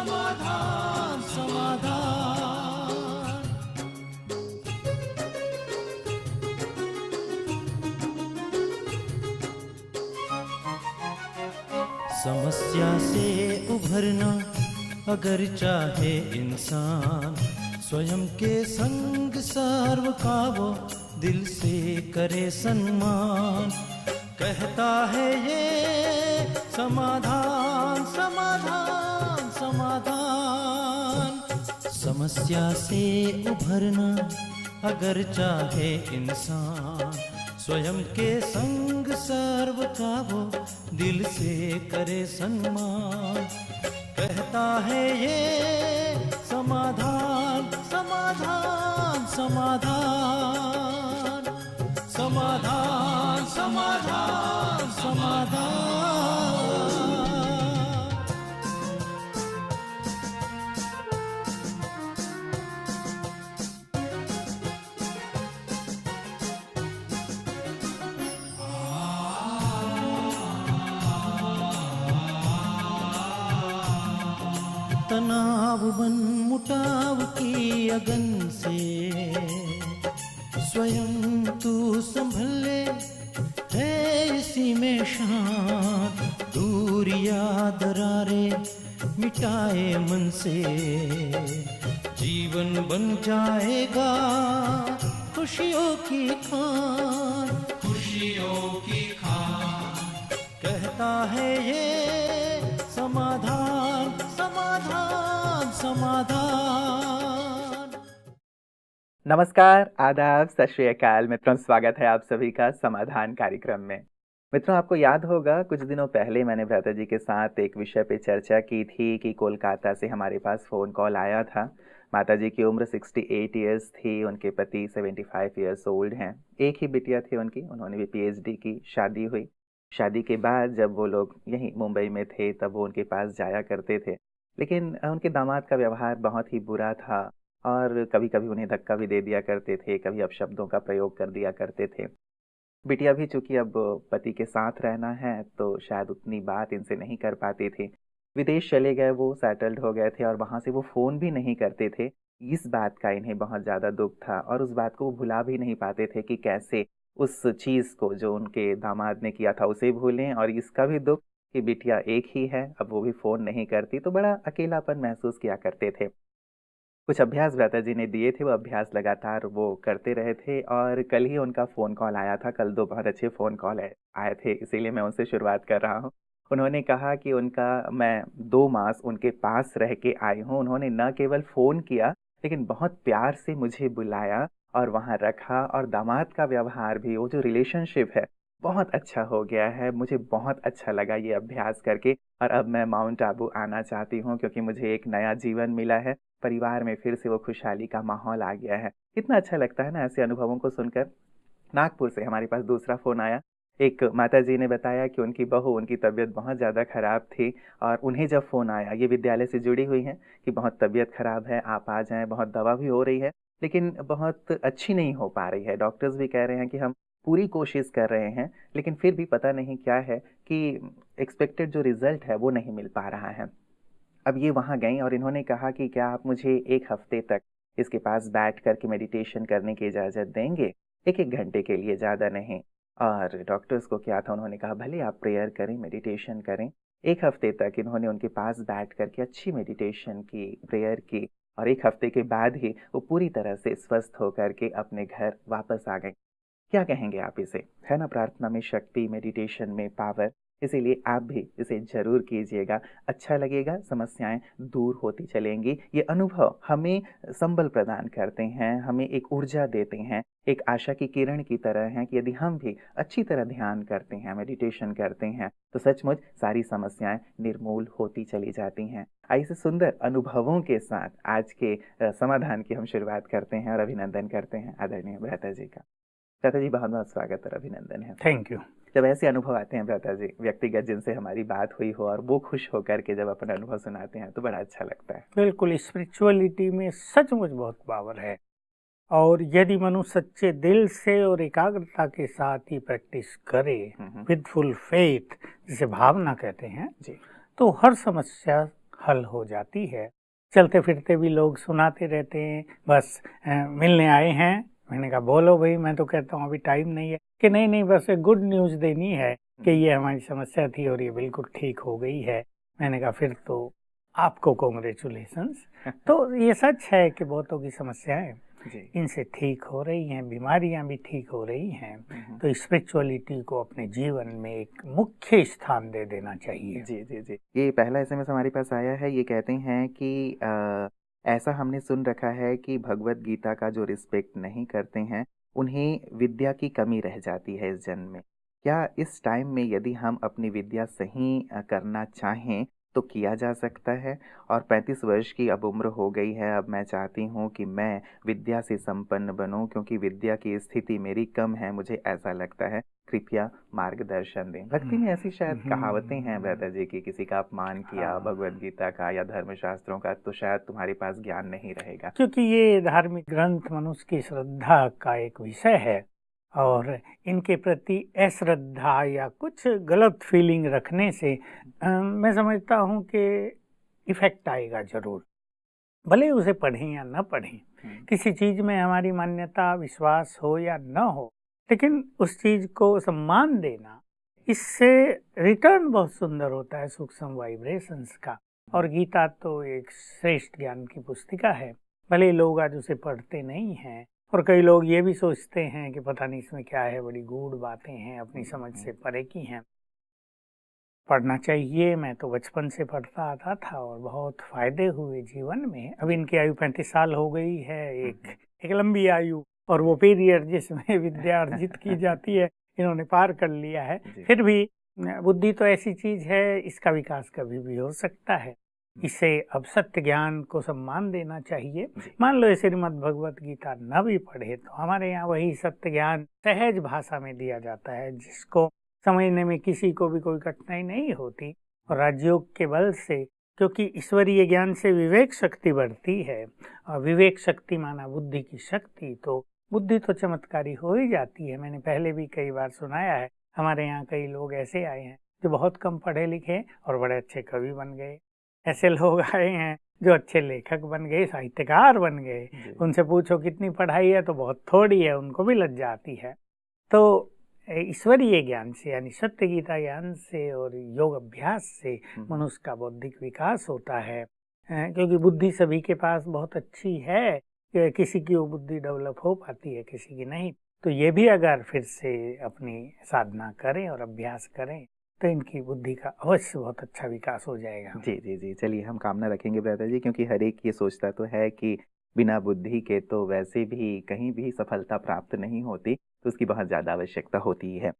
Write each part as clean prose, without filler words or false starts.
समाधान समाधान। समस्या से उभरना अगर चाहे इंसान, स्वयं के संग सर्व का वो दिल से करे सम्मान। कहता है ये समाधान समाधान समाधान। समस्या से उभरना अगर चाहे इंसान, स्वयं के संग सर्व का वो दिल से करे सम्मान। कहता है ये समाधान समाधान समाधान। समाधान समाधान समाधान। तनाव बन मुटाव की अगन से स्वयं तू संभले है इसी में शान। दूरिया दरारे मिटाए मन से, जीवन बन जाएगा खुशियों की खान। खुशियों की खान। कहता है ये समाधान समाधान समाधान। नमस्कार, आदाब, सत श्री अकाल मित्रों, स्वागत है आप सभी का समाधान कार्यक्रम में। मित्रों, आपको याद होगा कुछ दिनों पहले मैंने भ्राता जी के साथ एक विषय पे चर्चा की थी कि कोलकाता से हमारे पास फ़ोन कॉल आया था। माता जी की उम्र 68 इयर्स थी, उनके पति 75 इयर्स ओल्ड हैं। एक ही बिटिया थी उनकी, उन्होंने भी PhD की, शादी हुई। शादी के बाद जब वो लोग यहीं मुंबई में थे तब वो उनके पास जाया करते थे, लेकिन उनके दामाद का व्यवहार बहुत ही बुरा था और कभी कभी उन्हें धक्का भी दे दिया करते थे, कभी अपशब्दों का प्रयोग कर दिया करते थे। बिटिया भी चूंकि अब पति के साथ रहना है तो शायद उतनी बात इनसे नहीं कर पाती थी। विदेश चले गए, वो सेटल्ड हो गए थे और वहाँ से वो फ़ोन भी नहीं करते थे। इस बात का इन्हें बहुत ज़्यादा दुख था और उस बात को वो भुला भी नहीं पाते थे कि कैसे उस चीज़ को जो उनके दामाद ने किया था उसे भूलें। और इसका भी दुख कि बिटिया एक ही है, अब वो भी फ़ोन नहीं करती, तो बड़ा अकेलापन महसूस किया करते थे। कुछ अभ्यास भ्राता जी ने दिए थे, वो अभ्यास लगातार वो करते रहे थे और कल ही उनका फ़ोन कॉल आया था। कल 2 बहुत अच्छे फ़ोन कॉल आए थे, इसीलिए मैं उनसे शुरुआत कर रहा हूँ। उन्होंने कहा कि मैं 2 मास उनके पास रह के आई हूँ। उन्होंने न केवल फ़ोन किया लेकिन बहुत प्यार से मुझे बुलाया और वहाँ रखा, और दामाद का व्यवहार भी, वो जो रिलेशनशिप है बहुत अच्छा हो गया है। मुझे बहुत अच्छा लगा ये अभ्यास करके और अब मैं माउंट आबू आना चाहती हूँ क्योंकि मुझे एक नया जीवन मिला है। परिवार में फिर से वो खुशहाली का माहौल आ गया है। कितना अच्छा लगता है ना ऐसे अनुभवों को सुनकर। नागपुर से हमारे पास दूसरा फ़ोन आया। एक माताजी ने बताया कि उनकी बहू, उनकी तबीयत बहुत ज़्यादा ख़राब थी और उन्हें जब फ़ोन आया, ये विद्यालय से जुड़ी हुई हैं, कि बहुत तबीयत ख़राब है, आप आ जाएँ, बहुत दवा भी हो रही है लेकिन बहुत अच्छी नहीं हो पा रही है। डॉक्टर्स भी कह रहे हैं कि हम पूरी कोशिश कर रहे हैं लेकिन फिर भी पता नहीं क्या है कि एक्सपेक्टेड जो रिज़ल्ट है वो नहीं मिल पा रहा है। अब ये वहाँ गईं और इन्होंने कहा कि क्या आप मुझे 1 हफ्ते तक इसके पास बैठ कर के मेडिटेशन करने की इजाज़त देंगे? 1-1 घंटे के लिए, ज़्यादा नहीं। और डॉक्टर्स को क्या था, उन्होंने कहा भले आप प्रेयर करें, मेडिटेशन करें। 1 हफ्ते तक इन्होंने उनके पास बैठ कर के अच्छी मेडिटेशन की, प्रेयर की और 1 हफ्ते के बाद ही वो पूरी तरह से स्वस्थ होकर के अपने घर वापस आ गईं। क्या कहेंगे आप इसे? है ना, प्रार्थना में शक्ति, मेडिटेशन में पावर। इसीलिए आप भी इसे ज़रूर कीजिएगा, अच्छा लगेगा, समस्याएं दूर होती चलेंगी। ये अनुभव हमें संबल प्रदान करते हैं, हमें एक ऊर्जा देते हैं, एक आशा की किरण की तरह हैं कि यदि हम भी अच्छी तरह ध्यान करते हैं, मेडिटेशन करते हैं तो सचमुच सारी समस्याएं निर्मूल होती चली जाती हैं। ऐसे सुंदर अनुभवों के साथ आज के समाधान की हम शुरुआत करते हैं और अभिनंदन करते हैं आदरणीय भ्राता जी का। भ्राता जी, बहुत बहुत स्वागत और अभिनंदन है। Thank you. जब ऐसे अनुभव आते हैं भ्राता जी, व्यक्तिगत जिनसे हमारी बात हुई हो और वो खुश होकर के जब अपना अनुभव सुनाते हैं तो बड़ा अच्छा लगता है। बिल्कुल, स्पिरिचुअलिटी में सचमुच बहुत पावर है और यदि मनुष्य सच्चे दिल से और एकाग्रता के साथ ही प्रैक्टिस करे, विद फुल फेथ, जिसे भावना कहते हैं जी। तो हर समस्या हल हो जाती है। चलते फिरते भी लोग सुनाते रहते हैं, बस मिलने आए हैं। मैंने कहा बोलो भाई, मैं तो कहता हूँ अभी टाइम नहीं है, कि नहीं नहीं बस एक गुड न्यूज़ देनी है कि ये हमारी समस्या थी और ये बिल्कुल ठीक हो गई है। मैंने कहा फिर तो आपको कॉन्ग्रेचुलेशंस। तो ये सच है कि बहुतों की समस्याएं जी। इनसे ठीक हो रही हैं, बीमारियां भी ठीक हो रही हैं। तो स्पिरिचुअलिटी को अपने जीवन में एक मुख्य स्थान दे देना चाहिए। जी, जी, जी। ये पहला एसएमएस हमारे पास आया है, ये कहते हैं कि ऐसा हमने सुन रखा है कि भगवत गीता का जो रिस्पेक्ट नहीं करते हैं, उन्हें विद्या की कमी रह जाती है इस जन्म में। क्या इस टाइम में यदि हम अपनी विद्या सही करना चाहें, तो किया जा सकता है? और 35 वर्ष की अब उम्र हो गई है, अब मैं चाहती हूँ कि मैं विद्या से संपन्न बनूँ, क्योंकि विद्या की स्थिति मेरी कम है, मुझे ऐसा लगता है। कृपया मार्गदर्शन दें। भक्ति में ऐसी शायद कहावतें हैं ब्रदर जी कि किसी का अपमान किया भगवत गीता का या धर्मशास्त्रों का, तो शायद तुम्हारे पास ज्ञान नहीं रहेगा। क्योंकि ये धार्मिक ग्रंथ मनुष्य की श्रद्धा का एक विषय है, और इनके प्रति अश्रद्धा या कुछ गलत फीलिंग रखने से मैं समझता हूँ कि इफेक्ट आएगा जरूर, भले उसे पढ़ें या न पढ़ें। किसी चीज में हमारी मान्यता विश्वास हो या न हो, लेकिन उस चीज को सम्मान देना, इससे रिटर्न बहुत सुंदर होता है सूक्ष्म वाइब्रेशंस का। और गीता तो एक श्रेष्ठ ज्ञान की पुस्तिका है, भले लोग आज उसे पढ़ते नहीं हैं, और कई लोग ये भी सोचते हैं कि पता नहीं इसमें क्या है, बड़ी गूढ़ बातें हैं, अपनी समझ से परे की हैं। पढ़ना चाहिए, मैं तो बचपन से पढ़ता आता था और बहुत फायदे हुए जीवन में। अब इनकी आयु 35 साल हो गई है, एक लंबी आयु, और वो पीरियड जिसमें विद्या अर्जित की जाती है इन्होंने पार कर लिया है। फिर भी बुद्धि तो ऐसी चीज है, इसका विकास कभी भी हो सकता है। इसे अब सत्य ज्ञान को सम्मान देना चाहिए। मान लो श्रीमद् भगवत गीता न भी पढ़े तो हमारे यहाँ वही सत्य ज्ञान सहज भाषा में दिया जाता है, जिसको समझने में किसी को भी कोई कठिनाई नहीं होती। और राजयोग के बल से, क्योंकि ईश्वरीय ज्ञान से विवेक शक्ति बढ़ती है, और विवेक शक्ति माना बुद्धि की शक्ति, तो बुद्धि तो चमत्कारी हो ही जाती है। मैंने पहले भी कई बार सुनाया है, हमारे यहाँ कई लोग ऐसे आए हैं जो बहुत कम पढ़े लिखे और बड़े अच्छे कवि बन गए। ऐसे लोग आए हैं जो अच्छे लेखक बन गए, साहित्यकार बन गए। उनसे पूछो कितनी पढ़ाई है तो बहुत थोड़ी है, उनको भी लज्जा आती है। तो ईश्वरीय ज्ञान से यानी सत्य गीता ज्ञान से और योग अभ्यास से मनुष्य का बौद्धिक विकास होता है। क्योंकि बुद्धि सभी के पास बहुत अच्छी है, किसी की वो बुद्धि डेवलप हो पाती है, किसी की नहीं। तो ये भी अगर फिर से अपनी साधना करें और अभ्यास करें तो इनकी बुद्धि का अवश्य बहुत अच्छा विकास हो जाएगा। जी जी जी, चलिए हम कामना रखेंगे ब्रदर जी, क्योंकि हर एक ये सोचता तो है कि बिना बुद्धि के तो वैसे भी कहीं भी सफलता प्राप्त नहीं होती, तो उसकी बहुत ज़्यादा आवश्यकता होती है।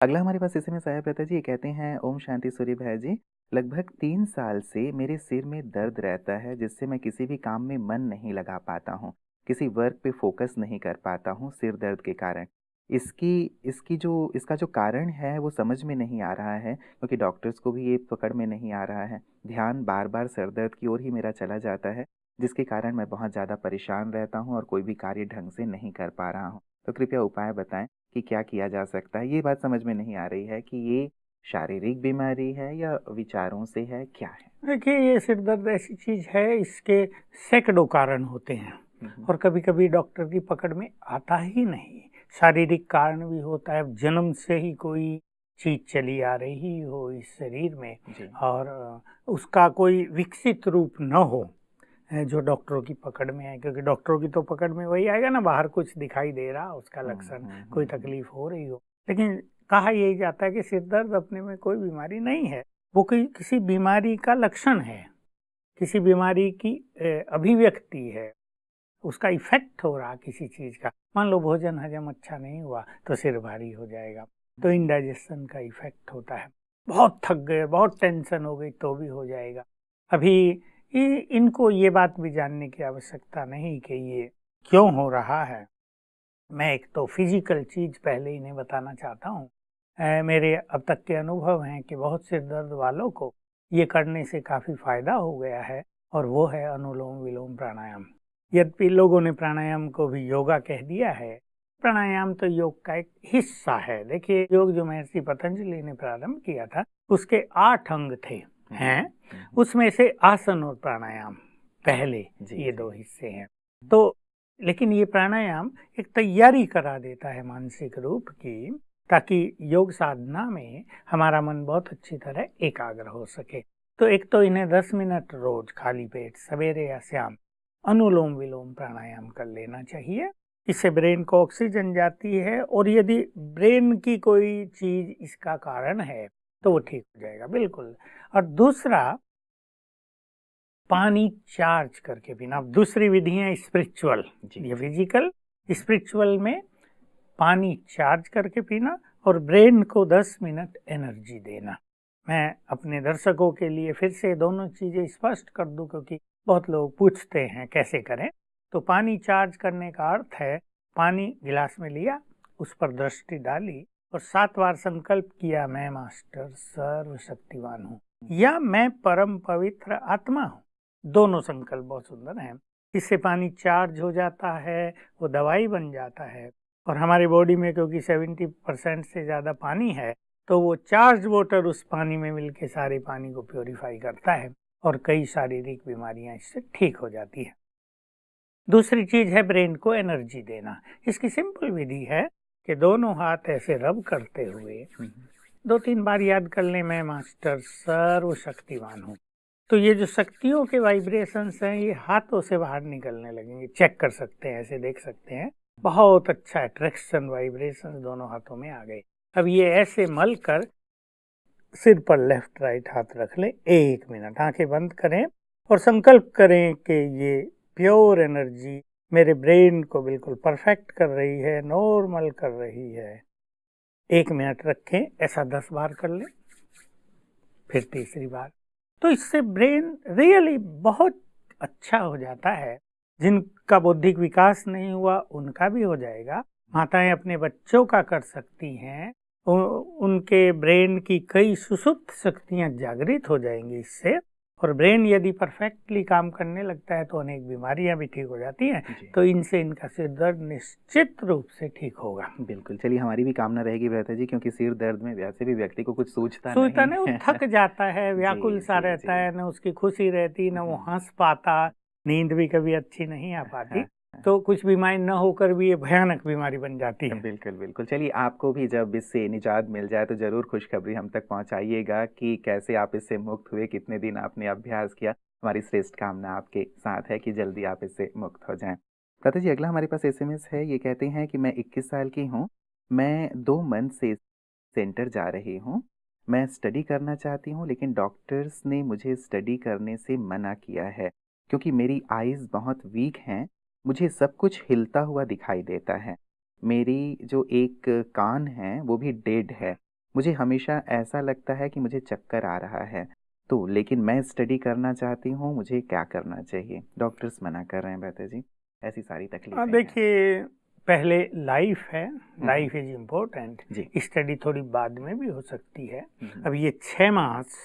अगला हमारे पास एसएमएस आया ब्रदर जी, ये कहते हैं ओम शांति सूर्य भाई जी, लगभग 3 साल से मेरे सिर में दर्द रहता है, जिससे मैं किसी भी काम में मन नहीं लगा पाता हूँ, किसी वर्क पे फोकस नहीं कर पाता हूँ सिर दर्द के कारण। इसका जो कारण है वो समझ में नहीं आ रहा है, क्योंकि डॉक्टर्स को भी ये पकड़ में नहीं आ रहा है। ध्यान बार बार सर दर्द की ओर ही मेरा चला जाता है, जिसके कारण मैं बहुत ज़्यादा परेशान रहता हूँ और कोई भी कार्य ढंग से नहीं कर पा रहा हूँ। तो कृपया उपाय बताएं कि क्या किया जा सकता है। ये बात समझ में नहीं आ रही है कि ये शारीरिक बीमारी है या विचारों से है, क्या है? देखिए, ये सिर दर्द ऐसी चीज है, इसके सैकड़ों कारण होते हैं और कभी कभी डॉक्टर की पकड़ में आता ही नहीं। शारीरिक कारण भी होता है, जन्म से ही कोई चीज चली आ रही हो इस शरीर में और उसका कोई विकसित रूप न हो जो डॉक्टरों की पकड़ में है। क्योंकि डॉक्टरों की तो पकड़ में वही आएगा ना, बाहर कुछ दिखाई दे रहा उसका लक्षण, कोई तकलीफ हो रही हो। लेकिन कहा यही जाता है कि सिर दर्द अपने में कोई बीमारी नहीं है, वो किसी बीमारी का लक्षण है, किसी बीमारी की अभिव्यक्ति है, उसका इफेक्ट हो रहा किसी चीज का। मान लो भोजन हजम अच्छा नहीं हुआ तो सिर भारी हो जाएगा, तो इंडाइजेशन का इफेक्ट होता है। बहुत थक गए, बहुत टेंशन हो गई तो भी हो जाएगा। अभी इनको ये बात भी जानने की आवश्यकता नहीं कि ये क्यों हो रहा है। मैं एक तो फिजिकल चीज पहले इन्हें बताना चाहता हूँ। मेरे अब तक के अनुभव हैं कि बहुत सिर दर्द वालों को ये करने से काफी फायदा हो गया है, और वो है अनुलोम विलोम प्राणायाम। यद्यपि लोगों ने प्राणायाम को भी योगा कह दिया है, प्राणायाम तो योग का एक हिस्सा है। देखिए, योग जो महर्षि पतंजलि ने प्रारंभ किया था उसके 8 अंग थे। हैं, उसमें से आसन और प्राणायाम पहले जी, ये जी। 2 हिस्से हैं। तो लेकिन ये प्राणायाम एक तैयारी करा देता है मानसिक रूप की, ताकि योग साधना में हमारा मन बहुत अच्छी तरह एकाग्र हो सके। तो एक तो इन्हें 10 मिनट रोज खाली पेट सवेरे या शाम अनुलोम विलोम प्राणायाम कर लेना चाहिए। इससे ब्रेन को ऑक्सीजन जाती है, और यदि ब्रेन की कोई चीज इसका कारण है तो वो ठीक हो जाएगा बिल्कुल। और दूसरा, पानी चार्ज करके पीना। अब दूसरी विधि है स्पिरिचुअल, जी। ये फिजिकल। स्पिरिचुअल में पानी चार्ज करके पीना और ब्रेन को 10 मिनट एनर्जी देना। मैं अपने दर्शकों के लिए फिर से दोनों चीजें स्पष्ट कर दूं, क्योंकि बहुत लोग पूछते हैं कैसे करें। तो पानी चार्ज करने का अर्थ है, पानी गिलास में लिया, उस पर दृष्टि डाली और 7 बार संकल्प किया, मैं मास्टर सर्वशक्तिवान हूँ या मैं परम पवित्र आत्मा हूँ। दोनों संकल्प बहुत सुंदर हैं। इससे पानी चार्ज हो जाता है, वो दवाई बन जाता है। और हमारी बॉडी में क्योंकि 70% से ज़्यादा पानी है, तो वो चार्ज वाटर उस पानी में मिलके सारे पानी को प्योरीफाई करता है और कई शारीरिक बीमारियां इससे ठीक हो जाती है। दूसरी चीज है ब्रेन को एनर्जी देना। इसकी सिंपल विधि है कि दोनों हाथ ऐसे रब करते हुए 2-3 बार याद कर लें, मैं मास्टर सर्वशक्तिवान हूँ। तो ये जो शक्तियों के वाइब्रेशंस हैं, ये हाथों से बाहर निकलने लगेंगे। चेक कर सकते हैं, ऐसे देख सकते हैं, बहुत अच्छा अट्रैक्शन वाइब्रेशंस दोनों हाथों में आ गए। अब ये ऐसे मल कर सिर पर लेफ्ट राइट हाथ रख लें, 1 मिनट आंखें बंद करें और संकल्प करें कि ये प्योर एनर्जी मेरे ब्रेन को बिल्कुल परफेक्ट कर रही है, नॉर्मल कर रही है। 1 मिनट रखें, ऐसा 10 बार कर लें, फिर तीसरी बार। तो इससे ब्रेन रियली बहुत अच्छा हो जाता है। जिनका बौद्धिक विकास नहीं हुआ उनका भी हो जाएगा। माताएं अपने बच्चों का कर सकती हैं, उनके ब्रेन की कई सुसुप्त शक्तियां जागृत हो जाएंगी इससे। और ब्रेन यदि परफेक्टली काम करने लगता है तो अनेक बीमारियां भी ठीक हो जाती हैं। तो इनसे इनका सिर दर्द निश्चित रूप से ठीक होगा। बिल्कुल, चलिए हमारी भी कामना रहेगी भ्राता जी, क्योंकि सिर दर्द में वैसे भी व्यक्ति को कुछ सूझता नहीं, वो थक जाता है, व्याकुल सा जी, रहता है, न उसकी खुशी रहती, न वो हंस पाता, नींद भी कभी अच्छी नहीं आ पाती। तो कुछ बीमारी न होकर भी ये भयानक बीमारी बन जाती है। बिल्कुल, बिल्कुल। चलिए, आपको भी जब इससे निजात मिल जाए तो ज़रूर खुशखबरी हम तक पहुँचाइएगा कि कैसे आप इससे मुक्त हुए, कितने दिन आपने अभ्यास किया। हमारी श्रेष्ठ कामना आपके साथ है कि जल्दी आप इससे मुक्त हो जाएँ। भ्राता जी, अगला हमारे पास एसएमएस है। ये कहते हैं कि मैं 21 साल की हूँ। मैं 2 मंथ से सेंटर जा रही हूँ। मैं स्टडी करना चाहती हूँ, लेकिन डॉक्टर्स ने मुझे स्टडी करने से मना किया है, क्योंकि मेरी आइज़ बहुत वीक हैं। मुझे सब कुछ हिलता हुआ दिखाई देता है। मेरी जो एक कान है वो भी डेड है। मुझे हमेशा ऐसा लगता है कि मुझे चक्कर आ रहा है। तो लेकिन मैं स्टडी करना चाहती हूँ, मुझे क्या करना चाहिए? डॉक्टर्स मना कर रहे हैं भ्राता जी। ऐसी सारी तकलीफें हैं। देखिए, पहले लाइफ है, लाइफ इज इम्पोर्टेंट। जी। स्टडी थोड़ी बाद में भी हो सकती है। अब ये 6 मास,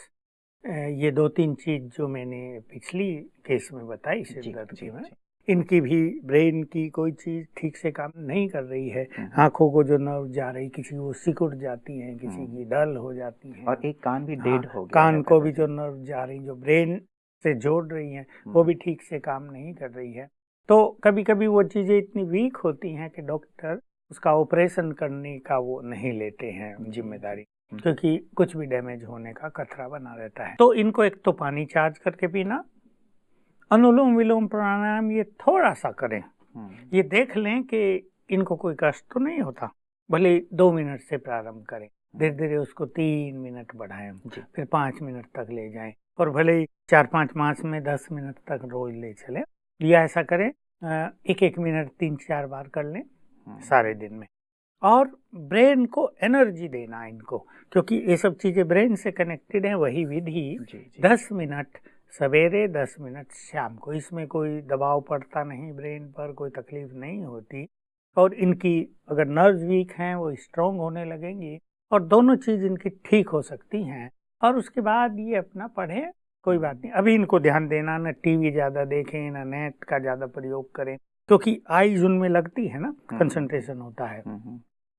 ये 2-3 चीज जो मैंने पिछली केस में बताई सिर दर्द की में, इनकी भी ब्रेन की कोई चीज ठीक से काम नहीं कर रही है। आंखों को जो नर्व जा रही, किसी को सिकुड़ जाती है, किसी की डल हो जाती है, और एक कान भी डेड हो गया कान है को भ्राता भी जी। जो नर्व जा रही, जो ब्रेन से जोड़ रही हैं, वो भी ठीक से काम नहीं कर रही है। तो कभी कभी वो चीजें इतनी वीक होती हैं कि डॉक्टर उसका ऑपरेशन करने का वो नहीं लेते हैं जिम्मेदारी, क्योंकि कुछ भी डैमेज होने का खतरा बना रहता है। तो इनको एक तो पानी चार्ज करके पीना, अनुलोम विलोम प्राणायाम ये थोड़ा सा करें, ये देख लें कि इनको कोई कष्ट तो नहीं होता। भले 2 मिनट से प्रारंभ करें, धीरे धीरे उसको 3 मिनट बढ़ाएं, फिर 5 मिनट तक ले जाएं, और भले 4-5 मास में 10 मिनट तक रोज ले चलें। या ऐसा करें, 1-1 मिनट 3-4 बार कर लें सारे दिन में। और ब्रेन को एनर्जी देना इनको, क्योंकि ये सब चीजें ब्रेन से कनेक्टेड हैं। वही विधि 10 मिनट सवेरे, 10 मिनट शाम को। इसमें कोई दबाव पड़ता नहीं ब्रेन पर, कोई तकलीफ नहीं होती। और इनकी अगर नर्व वीक हैं वो स्ट्रांग होने लगेंगी, और दोनों चीज इनकी ठीक हो सकती हैं। और उसके बाद ये अपना पढ़ें, कोई बात नहीं। अभी इनको ध्यान देना, न टीवी ज्यादा देखें, न नेट का ज्यादा प्रयोग करें, क्योंकि आईज उनमें लगती है ना, कंसंट्रेशन होता है।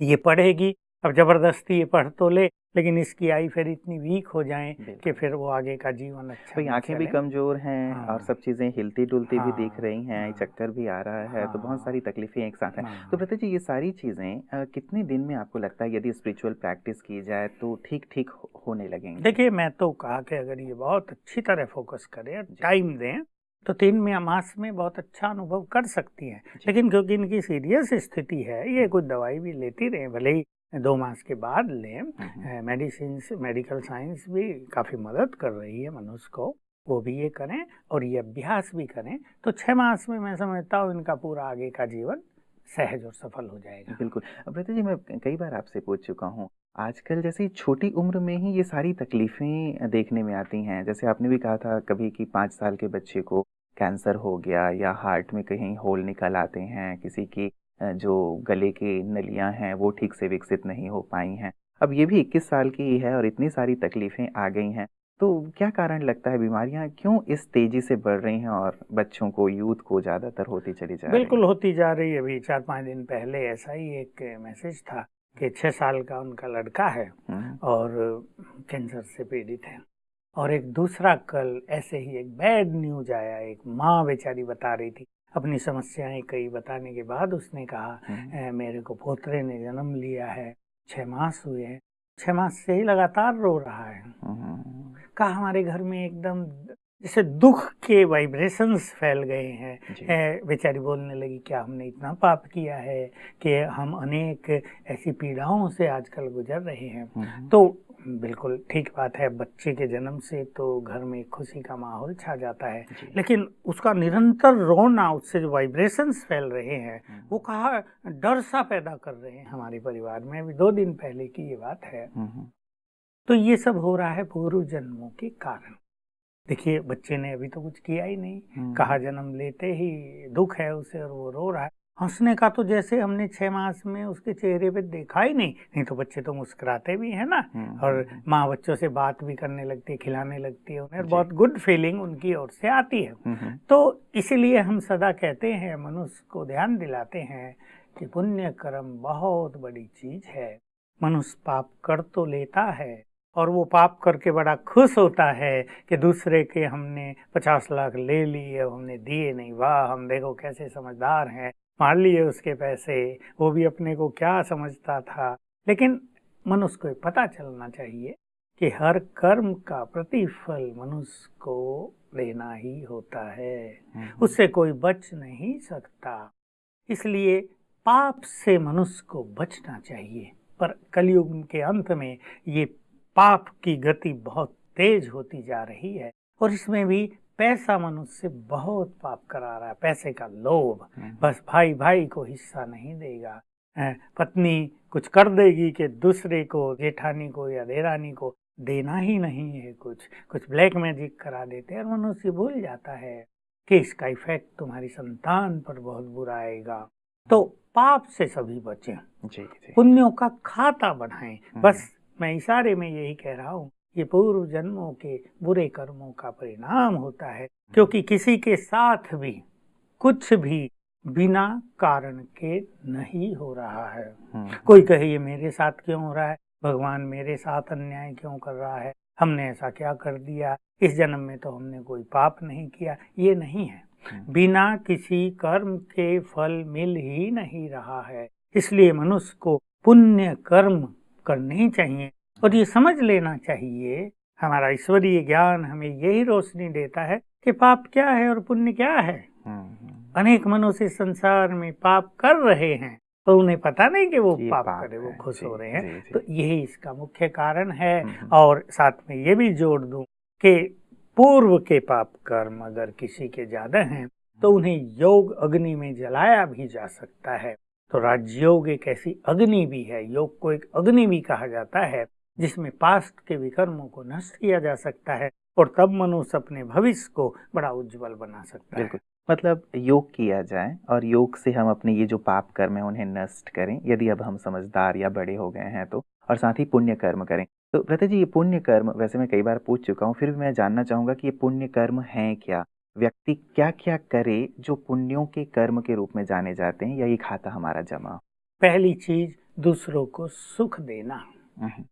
ये पढ़ेगी, अब जबरदस्ती ये पढ़ तो ले, लेकिन इसकी आई फिर इतनी वीक हो जाए कि बिल्कुल। फिर वो आगे का जीवन अच्छा भाई ना आंखें भी चले। कमजोर हैं और हाँ सब चीजें हिलती डुलती भी दिख हाँ रही हैं, हाँ चक्कर भी आ रहा है, तो बहुत सारी हाँ तकलीफें एक साथ हैं। तो हाँ। प्रतीक जी, ये सारी चीजें कितने दिन में आपको लगता है यदि स्पिरिचुअल प्रैक्टिस की जाए तो ठीक ठीक होने लगेंगी? देखिए, मैं तो कहा कि अगर ये बहुत अच्छी तरह फोकस करें और जी। टाइम दें तो 3 मास में बहुत अच्छा अनुभव कर सकती हैं। जी। लेकिन क्योंकि इनकी सीरियस स्थिति है, ये कुछ दवाई भी लेती रहें, भले ही 2 मास के बाद लें। मेडिकल साइंस भी काफ़ी मदद कर रही है मनुष्य को, वो भी ये करें और ये अभ्यास भी करें तो 6 मास में मैं समझता हूँ इनका पूरा आगे का जीवन सहज और सफल हो जाएगा। बिल्कुल। प्रतीक जी, मैं कई बार आपसे पूछ चुका हूँ, आजकल जैसे छोटी उम्र में ही ये सारी तकलीफ़ें देखने में आती हैं। जैसे आपने भी कहा था कभी कि 5 साल के बच्चे को कैंसर हो गया या हार्ट में कहीं होल निकल आते हैं, किसी की जो गले की नलियाँ हैं वो ठीक से विकसित नहीं हो पाई हैं। अब ये भी 21 साल की ही है और इतनी सारी तकलीफ़ें आ गई हैं। तो क्या कारण लगता है, बीमारियाँ क्यों इस तेज़ी से बढ़ रही हैं और बच्चों को, यूथ को ज़्यादातर होती चली जा रही हैं? बिल्कुल होती जा रही है। अभी 4-5 दिन पहले ऐसा ही एक मैसेज था कि 6 साल का उनका लड़का है हुँ, और कैंसर से पीड़ित है। और एक दूसरा कल ऐसे ही एक बैड न्यूज आया, एक माँ बेचारी बता रही थी अपनी समस्याएं कई बताने के बाद उसने कहा हुँ, मेरे को पोतरे ने जन्म लिया है, 6 मास हुए हैं, 6 मास से ही लगातार रो रहा है। हुँ, कहा हमारे घर में एकदम जैसे दुख के वाइब्रेशंस फैल गए हैं। जी। बेचारी बोलने लगी क्या हमने इतना पाप किया है कि हम अनेक ऐसी पीड़ाओं से आजकल गुजर रहे हैं। हुँ, हुँ, तो बिल्कुल ठीक बात है, बच्चे के जन्म से तो घर में खुशी का माहौल छा जाता है, जी। लेकिन उसका निरंतर रोना, उससे जो वाइब्रेशंस फैल रहे हैं वो हुँ, कहा डर सा पैदा कर रहे हैं हमारे परिवार में। अभी 2 दिन पहले की ये बात है। हुँ, हुँ, तो ये सब हो रहा है पूर्व जन्मों के कारण। देखिए, बच्चे ने अभी तो कुछ किया ही नहीं, हुँ, कहा जन्म लेते ही दुख है उसे और वो रो रहा है। हँसने का तो जैसे हमने 6 मास में उसके चेहरे पे देखा ही नहीं, नहीं तो बच्चे तो मुस्कुराते भी हैं ना। हुँ, और हुँ, माँ बच्चों से बात भी करने लगती है, खिलाने लगती है उन्हें, और जी। बहुत गुड फीलिंग उनकी ओर से आती है। हुँ, हुँ, तो इसीलिए हम सदा कहते हैं, मनुष्य को ध्यान दिलाते हैं कि पुण्य कर्म बहुत बड़ी चीज है। मनुष्य पाप कर तो लेता है और वो पाप करके बड़ा खुश होता है कि दूसरे के हमने 50 लाख ले लिए, हमने दिए नहीं, वाह हम देखो कैसे समझदार हैं, मार लिए उसके पैसे, वो भी अपने को क्या समझता था। लेकिन मनुष्य को पता चलना चाहिए कि हर कर्म का प्रतिफल मनुष्य को लेना ही होता है, हुँ, उससे कोई बच नहीं सकता। इसलिए पाप से मनुष्य को बचना चाहिए। पर कलयुग के अंत में ये पाप की गति बहुत तेज होती जा रही है और इसमें भी पैसा मनुष्य से बहुत पाप करा रहा है। पैसे का लोभ, हुँ, बस भाई भाई को हिस्सा नहीं देगा। पत्नी कुछ कर देगी कि दूसरे को, जेठानी को या देरानी को देना ही नहीं है, कुछ कुछ ब्लैक मैजिक करा देते हैं और मनुष्य भूल जाता है कि इसका इफेक्ट तुम्हारी संतान पर बहुत बुरा आएगा। तो पाप से सभी बचें, जी, जी। पुण्यों का खाता बढ़ाएं। हुँ, बस मैं इशारे में यही कह रहा हूँ, ये पूर्व जन्मों के बुरे कर्मों का परिणाम होता है, क्योंकि किसी के साथ भी कुछ भी बिना कारण के नहीं हो रहा है। हुँ, कोई कहे ये मेरे साथ क्यों हो रहा है, भगवान मेरे साथ अन्याय क्यों कर रहा है, हमने ऐसा क्या कर दिया, इस जन्म में तो हमने कोई पाप नहीं किया। ये नहीं है, हुँ, बिना किसी कर्म के फल मिल ही नहीं रहा है। इसलिए मनुष्य को पुण्य कर्म करने ही चाहिए और ये समझ लेना चाहिए, हमारा ईश्वरीय ज्ञान हमें यही रोशनी देता है कि पाप क्या है और पुण्य क्या है। हुँ, हुँ, अनेक मनुष्य संसार में पाप कर रहे हैं और उन्हें पता नहीं कि वो कि ये पाप पाप करे, वो है। खुश जी, हो रहे हैं। जी, जी। तो यही इसका मुख्य कारण है। हुँ, हुँ, और साथ में ये भी जोड़ दूं कि पूर्व के पाप कर्म अगर किसी के ज्यादा हैं तो उन्हें योग अग्नि में जलाया भी जा सकता है। तो राजयोग एक ऐसी अग्नि भी है, योग को एक अग्नि भी कहा जाता है, जिसमें पास्ट के विकर्मों को नष्ट किया जा सकता है और तब मनुष्य अपने भविष्य को बड़ा उज्जवल बना सकता है। बिल्कुल। मतलब योग किया जाए और योग से हम अपने ये जो पाप कर्म हैं उन्हें नष्ट करें, यदि अब हम समझदार या बड़े हो गए हैं तो, और साथ ही पुण्य कर्म करें। तो प्रतीक जी, ये पुण्य कर्म वैसे मैं कई बार पूछ चुका हूँ, फिर भी मैं जानना चाहूँगा कि ये पुण्य कर्म हैं क्या? व्यक्ति क्या-क्या करे जो पुण्यों के कर्म के रूप में जाने जाते हैं या ये खाता हमारा जमा? पहली चीज दूसरों को सुख देना, हम्म,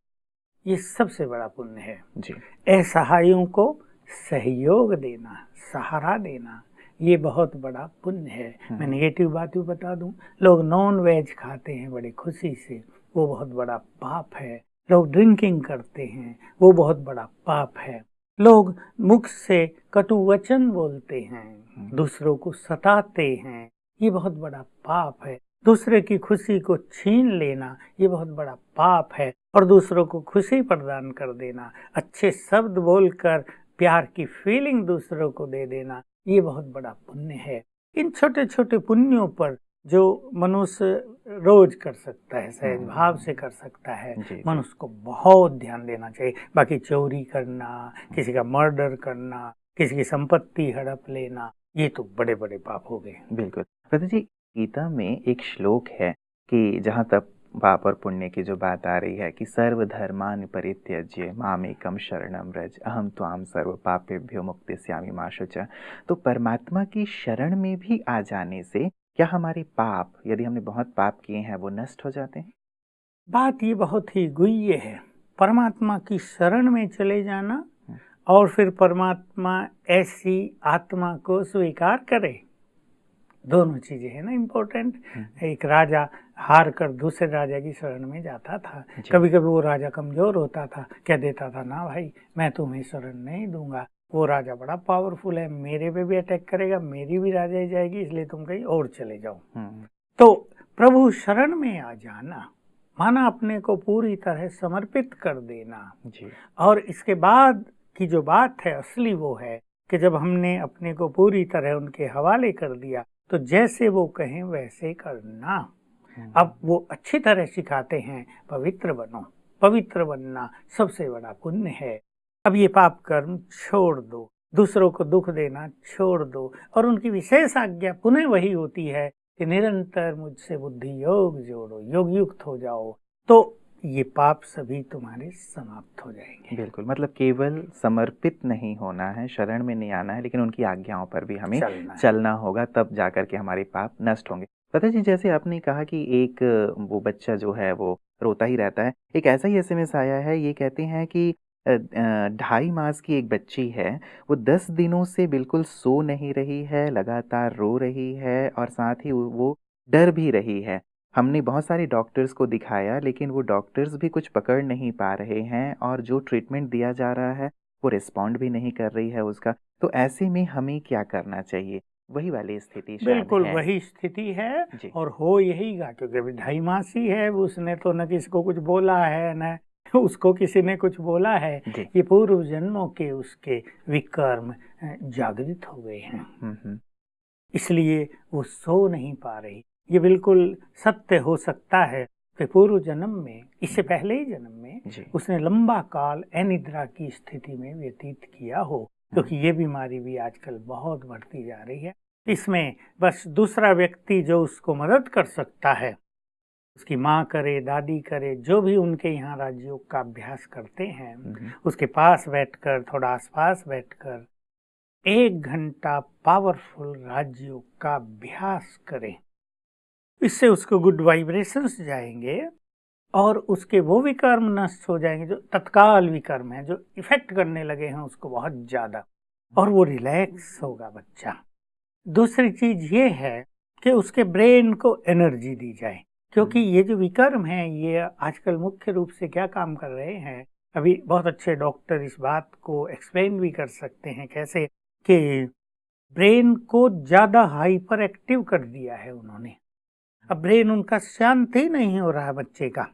ये सबसे बड़ा पुण्य है। जी। असहायों को सहयोग देना, सहारा देना, ये बहुत बड़ा पुण्य है। मैं नेगेटिव बात भी बता दूं, लोग नॉन वेज खाते हैं बड़े खुशी से, वो बहुत बड़ा पाप है। लोग ड्रिंकिंग करते हैं, वो बहुत बड़ा पाप है। लोग मुख से कटु वचन बोलते हैं, दूसरों को सताते हैं, ये बहुत बड़ा पाप है। दूसरे की खुशी को छीन लेना, ये बहुत बड़ा पाप है। और दूसरों को खुशी प्रदान कर देना, अच्छे शब्द बोलकर प्यार की फीलिंग दूसरों को दे देना, ये बहुत बड़ा पुण्य है। इन छोटे छोटे पुण्यों पर जो मनुष्य रोज कर सकता है, सहज भाव से कर सकता है, जी। मनुष्य को बहुत ध्यान देना चाहिए। बाकी चोरी करना, किसी का मर्डर करना, किसी की संपत्ति हड़प लेना, ये तो बड़े बड़े पाप हो गए। बिल्कुल। भरत जी, गीता में एक श्लोक है कि जहाँ तक पाप और पुण्य की जो बात आ रही है कि सर्वधर्मान् परित्यज्य मामेकं शरणं व्रज अहम त्वां सर्व पापेभ्यो मुक्तिस्यामि मा शुचः। तो परमात्मा की शरण में भी आ जाने से क्या हमारे पाप, यदि हमने बहुत पाप किए हैं, वो नष्ट हो जाते हैं? बात ये बहुत ही गुह्य है। परमात्मा की शरण में चले जाना और फिर परमात्मा ऐसी आत्मा को स्वीकार करे, दोनों चीजें हैं ना इम्पोर्टेंट। एक राजा हार कर दूसरे राजा की शरण में जाता था। कभी कभी वो राजा कमजोर होता था, कह देता था ना भाई मैं तुम्हें शरण नहीं दूंगा, वो राजा बड़ा पावरफुल है, मेरे पे भी अटैक करेगा, मेरी भी राजाई जाएगी, इसलिए तुम कहीं और चले जाओ। तो प्रभु शरण में आ जाना माना अपने को पूरी तरह समर्पित कर देना जी। और इसके बाद की जो बात है असली वो है कि जब हमने अपने को पूरी तरह उनके हवाले कर दिया तो जैसे वो कहें वैसे करना। अब वो अच्छी तरह सिखाते हैं पवित्र बनो, पवित्र बनना सबसे बड़ा पुण्य है। अब ये पाप कर्म छोड़ दो, दूसरों को दुख देना छोड़ दो और उनकी विशेष आज्ञा पुनः वही होती है कि निरंतर मुझसे बुद्धि योग जोड़ो, योग युक्त हो जाओ, तो ये पाप सभी तुम्हारे समाप्त हो जाएंगे। बिल्कुल, मतलब केवल समर्पित नहीं होना है, शरण में नहीं आना है, लेकिन उनकी आज्ञाओं पर भी हमें चलना होगा, तब जाकर के हमारे पाप नष्ट होंगे। पता जी, जैसे आपने कहा कि एक वो बच्चा जो है वो रोता ही रहता है, एक ऐसा ही एसएमएस आया है, ये कहते हैं कि 2.5 मास की एक बच्ची है, वो 10 दिनों से बिल्कुल सो नहीं रही है, लगातार रो रही है और साथ ही वो डर भी रही है। हमने बहुत सारे डॉक्टर्स को दिखाया, लेकिन वो डॉक्टर्स भी कुछ पकड़ नहीं पा रहे हैं और जो ट्रीटमेंट दिया जा रहा है वो रिस्पॉन्ड भी नहीं कर रही है उसका। तो ऐसे में हमें क्या करना चाहिए? वही वाली स्थिति शायद बिल्कुल है। वही स्थिति है जी। और हो यहीगा, क्योंकि अभी 2.5 मास ही है, उसने तो न किसी को कुछ बोला है न उसको किसी ने कुछ बोला है। ये पूर्व जन्मों के उसके विकर्म जागृत हो गए हैं, इसलिए वो सो नहीं पा रही। ये बिल्कुल सत्य हो सकता है कि पूर्व जन्म में, इससे पहले ही जन्म में उसने लंबा काल अनिद्रा की स्थिति में व्यतीत किया हो, क्योंकि ये बीमारी भी आजकल बहुत बढ़ती जा रही है। इसमें बस दूसरा व्यक्ति जो उसको मदद कर सकता है, उसकी माँ करे, दादी करे, जो भी उनके यहाँ राजयोग का अभ्यास करते हैं, उसके पास बैठकर, थोड़ा आसपास बैठकर 1 घंटा पावरफुल राजयोग का अभ्यास करें। इससे उसको गुड वाइब्रेशंस जाएंगे और उसके वो विकर्म नष्ट हो जाएंगे जो तत्काल विकर्म है, जो इफेक्ट करने लगे हैं उसको बहुत ज्यादा, और वो रिलैक्स होगा बच्चा। दूसरी चीज ये है कि उसके ब्रेन को एनर्जी दी जाए, क्योंकि ये जो विकर्म है ये आजकल मुख्य रूप से क्या काम कर रहे हैं, अभी बहुत अच्छे डॉक्टर इस बात को एक्सप्लेन भी कर सकते हैं कैसे, कि ब्रेन को ज्यादा हाइपर एक्टिव कर दिया है उन्होंने। अब ब्रेन उनका शांत ही नहीं हो रहा है बच्चे का।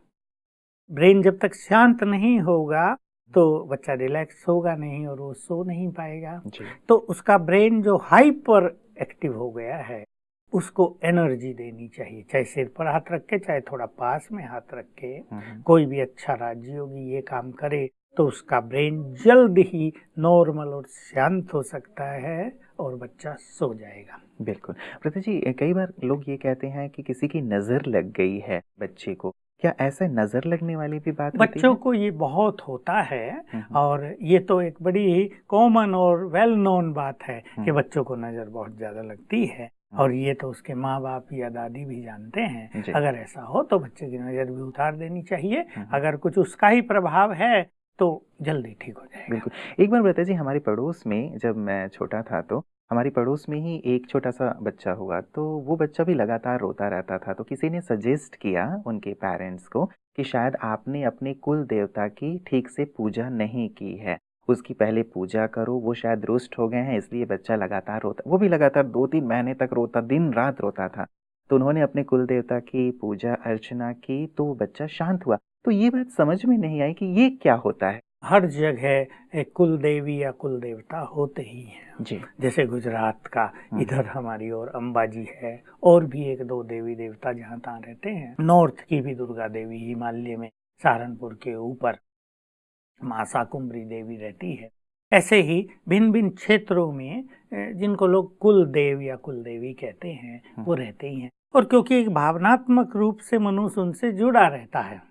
ब्रेन जब तक शांत नहीं होगा तो बच्चा रिलैक्स होगा नहीं और वो सो नहीं पाएगा। तो उसका ब्रेन जो हाइपर एक्टिव हो गया है उसको एनर्जी देनी चाहिए, चाहे सिर पर हाथ रख के, चाहे थोड़ा पास में हाथ रख के। कोई भी अच्छा राजयोगी ये काम करे तो उसका ब्रेन जल्द ही नॉर्मल और शांत हो सकता है और बच्चा सो जाएगा। बिल्कुल। प्रतीक जी, कई बार लोग ये कहते हैं कि किसी की नजर लग गई है बच्चे को, क्या ऐसे नजर लगने वाली भी बात होती है? बच्चों को ये बहुत होता है और ये तो एक बड़ी कॉमन और वेल नोन बात है कि बच्चों को नजर बहुत ज्यादा लगती है। और ये तो उसके माँ बाप या दादी भी जानते हैं। जी। अगर ऐसा हो तो बच्चे की नज़र भी उतार देनी चाहिए। हम्म। अगर कुछ उसका ही प्रभाव है तो जल्दी ठीक हो जाएगा। बिल्कुल। एक बार ब्रता जी हमारे पड़ोस में जब मैं छोटा था तो हमारी पड़ोस में ही एक छोटा-सा बच्चा हुआ, तो वो बच्चा भी लगातार रोता रहता था। तो किसी ने सजेस्ट किया उनके पेरेंट्स को कि शायद आपने अपने कुल देवता की ठीक से पूजा नहीं की है। उसकी पहले पूजा करो, वो शायद रुष्ट हो गए हैं इसलिए बच्चा लगातार रोता, वो भी लगातार 2-3 महीने तक रोता, दिन-रात रोता था। तो उन्होंने अपने कुल देवता की पूजा अर्चना की तो वो बच्चा शांत हुआ। तो ये बात समझ में नहीं आई कि ये क्या होता है? हर जगह एक कुल देवी या कुल देवता होते ही हैं। जी। जैसे गुजरात का इधर हमारी ओर अंबाजी है, और भी एक दो देवी देवता जहाँ तहाँ रहते हैं। नॉर्थ की भी दुर्गा देवी हिमालय में सहारनपुर के ऊपर माँ शाकुंभरी देवी रहती है। ऐसे ही भिन्न भिन्न क्षेत्रों में जिनको लोग कुल देव या कुल देवी कहते हैं वो रहते ही हैं। और क्योंकि एक भावनात्मक रूप से मनुष्य उनसे जुड़ा रहता है।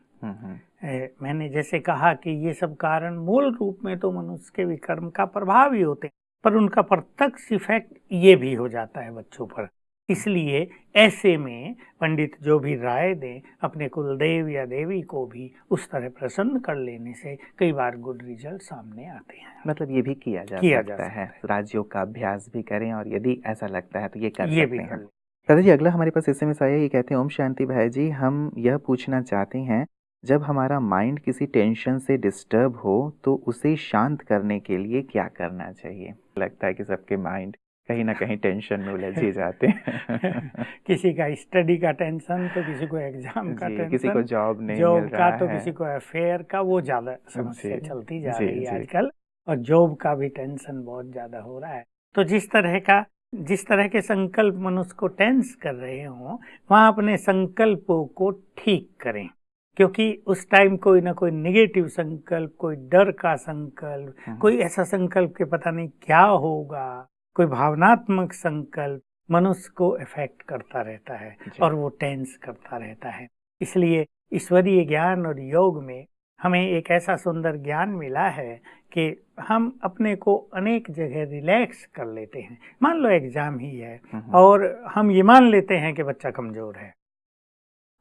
मैंने जैसे कहा कि ये सब कारण मूल रूप में तो मनुष्य के विकर्म का प्रभाव ही होते हैं, पर उनका प्रत्यक्ष इफेक्ट ये भी हो जाता है बच्चों पर। इसलिए ऐसे में पंडित जो भी राय दें अपने कुलदेव या देवी को भी उस तरह प्रसन्न कर लेने से कई बार गुड रिजल्ट सामने आते हैं। मतलब ये भी किया जा सकता है, राजयोग का अभ्यास भी करें और यदि ऐसा लगता है तो ये कर सकते हैं। दादाजी अगला हमारे पास एसएमएस आया, ये कहते हैं ओम शांति भाई जी, हम यह पूछना चाहते हैं जब हमारा माइंड किसी टेंशन से डिस्टर्ब हो तो उसे शांत करने के लिए क्या करना चाहिए? लगता है कि सबके माइंड कहीं ना कहीं टेंशन में उलझ ही जाते हैं। किसी का स्टडी का टेंशन तो किसी को एग्जाम का टेंशन, किसी को जॉब नहीं जॉब मिल का रहा तो है, किसी को अफेयर का, वो ज्यादा समस्या चलती जा रही है जी। आजकल। और जॉब का भी टेंशन बहुत ज्यादा हो रहा है। तो जिस तरह के संकल्प मनुष्य को टेंस कर रहे हों, वहाँ अपने संकल्पों को ठीक करें। क्योंकि उस टाइम कोई ना कोई नेगेटिव संकल्प, कोई डर का संकल्प, कोई ऐसा संकल्प के पता नहीं क्या होगा, कोई भावनात्मक संकल्प मनुष्य को इफेक्ट करता रहता है और वो टेंस करता रहता है। इसलिए ईश्वरीय ज्ञान और योग में हमें एक ऐसा सुंदर ज्ञान मिला है कि हम अपने को अनेक जगह रिलैक्स कर लेते हैं। मान लो एग्जाम ही है और हम ये मान लेते हैं कि बच्चा कमजोर है,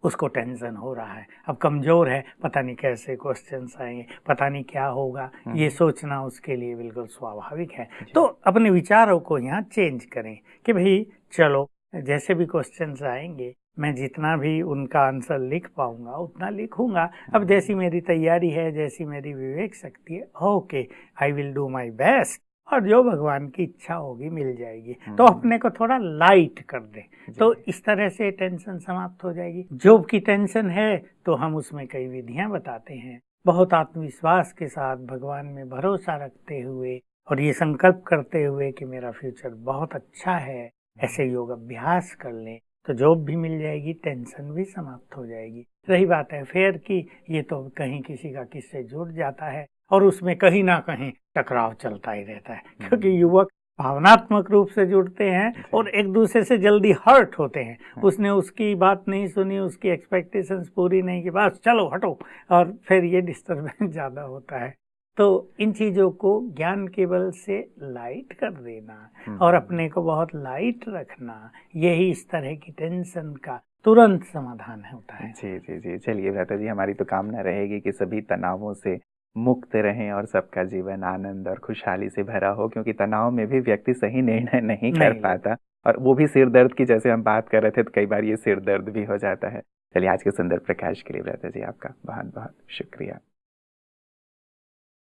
उसको टेंशन हो रहा है, अब कमजोर है, पता नहीं कैसे क्वेश्चंस आएंगे, पता नहीं क्या होगा, ये सोचना उसके लिए बिल्कुल स्वाभाविक है। तो अपने विचारों को यहाँ चेंज करें कि भाई चलो जैसे भी क्वेश्चंस आएंगे मैं जितना भी उनका आंसर लिख पाऊंगा उतना लिखूंगा। अब जैसी मेरी तैयारी है, जैसी मेरी विवेक शक्ति है, okay I will do my best, और जो भगवान की इच्छा होगी मिल जाएगी। तो अपने को थोड़ा लाइट कर दें, तो इस तरह से टेंशन समाप्त हो जाएगी। जॉब की टेंशन है तो हम उसमें कई विधियां बताते हैं। बहुत आत्मविश्वास के साथ भगवान में भरोसा रखते हुए और ये संकल्प करते हुए कि मेरा फ्यूचर बहुत अच्छा है, ऐसे योग अभ्यास कर लें तो जॉब भी मिल जाएगी, टेंशन भी समाप्त हो जाएगी। रही बात है फेयर की, ये तो कहीं किसी का किससे जुड़ जाता है और उसमें कहीं ना कहीं टकराव चलता ही रहता है, क्योंकि युवक भावनात्मक रूप से जुड़ते हैं और एक दूसरे से जल्दी हर्ट होते हैं। उसने उसकी बात नहीं सुनी, उसकी एक्सपेक्टेशंस पूरी नहीं की, बस चलो हटो, और फिर ये डिस्टर्बेंस ज़्यादा होता है। तो इन चीज़ों को ज्ञान के बल से लाइट कर देना और अपने को बहुत लाइट रखना, यही इस तरह की टेंशन का तुरंत समाधान होता है। जी जी जी, चलिए भ्राता जी, हमारी तो कामना रहेगी कि सभी तनावों से मुक्त रहें और सबका जीवन आनंद और खुशहाली से भरा हो, क्योंकि तनाव में भी व्यक्ति सही निर्णय नहीं कर पाता, और वो भी सिर दर्द की जैसे हम बात कर रहे थे तो कई बार ये सिर दर्द भी हो जाता है। चलिए, आज के सुंदर प्रकाश के लिए भ्राता जी आपका बहुत बहुत शुक्रिया।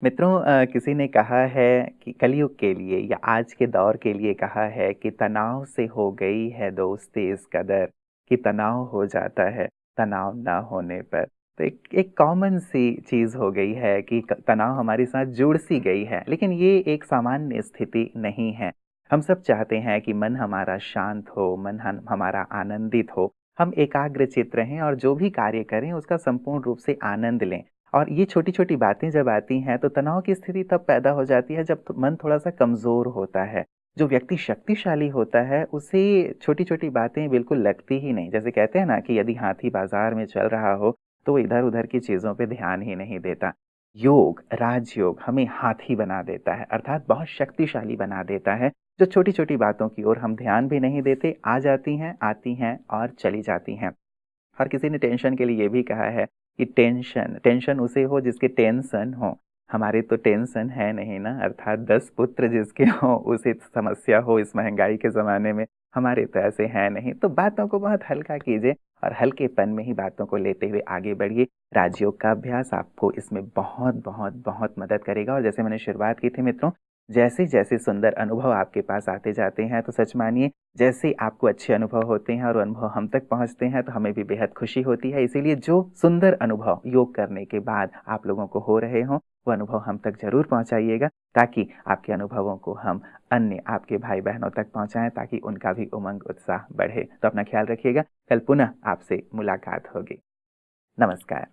मित्रों, किसी ने कहा है कि कलयुग के लिए या आज के दौर के लिए कहा है कि तनाव से हो गई है दोस्ती इस कदर कि तनाव हो जाता है तनाव ना होने पर। तो एक कॉमन सी चीज़ हो गई है कि तनाव हमारे साथ जुड़ सी गई है, लेकिन ये एक सामान्य स्थिति नहीं है। हम सब चाहते हैं कि मन हमारा शांत हो, मन हमारा आनंदित हो, हम एकाग्र चित्त रहें और जो भी कार्य करें उसका संपूर्ण रूप से आनंद लें। और ये छोटी छोटी बातें जब आती हैं तो तनाव की स्थिति तब पैदा हो जाती है जब मन थोड़ा सा कमज़ोर होता है। जो व्यक्ति शक्तिशाली होता है उसे छोटी छोटी बातें बिल्कुल लगती ही नहीं। जैसे कहते हैं ना कि यदि हाथी बाजार में चल रहा हो तो वो इधर उधर की चीज़ों पे ध्यान ही नहीं देता। योग, राजयोग हमें हाथी बना देता है, अर्थात बहुत शक्तिशाली बना देता है, जो छोटी-छोटी बातों की ओर हम ध्यान भी नहीं देते, आ जाती हैं, आती हैं और चली जाती हैं। और किसी ने टेंशन के लिए ये भी कहा है कि टेंशन उसे हो जिसके टेंशन हो। हमारे तो टेंशन है नहीं ना, अर्थात 10 पुत्र जिसके हों उसे समस्या हो इस महँगाई के ज़माने में, हमारे तो ऐसे हैं नहीं। तो बातों को बहुत हल्का कीजिए और हल्केपन में ही बातों को लेते हुए आगे बढ़िए। राजयोग का अभ्यास आपको इसमें बहुत मदद करेगा और जैसे मैंने शुरुआत की थी मित्रों, जैसे-जैसे सुंदर अनुभव आपके पास आते जाते हैं, तो सच मानिए जैसे आपको अच्छे अनुभव होते हैं और अनुभव हम तक पहुँचते हैं, तो हमें भी बेहद खुशी होती है। इसीलिए जो सुंदर अनुभव योग करने के बाद आप लोगों को हो रहे हों, वो अनुभव हम तक ज़रूर पहुँचाइएगा, ताकि आपके अनुभवों को हम अन्य आपके भाई-बहनों तक पहुँचाएँ, ताकि उनका भी उमंग, उत्साह बढ़े। तो अपना ख्याल रखिएगा। कल पुनः आपसे मुलाकात होगी। नमस्कार।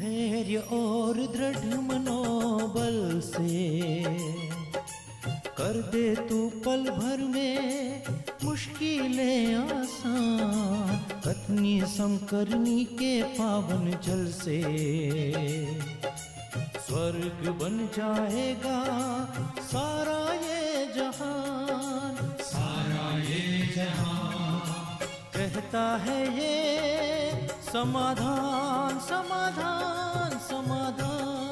धैर्य और दृढ़ मनोबल से कर दे तू पल भर में मुश्किलें आसान, कतनी समकरनी के पावन जल से स्वर्ग बन जाएगा सारा ये जहान, सारा ये जहान। कहता है ये समाधान समाधान समाधान।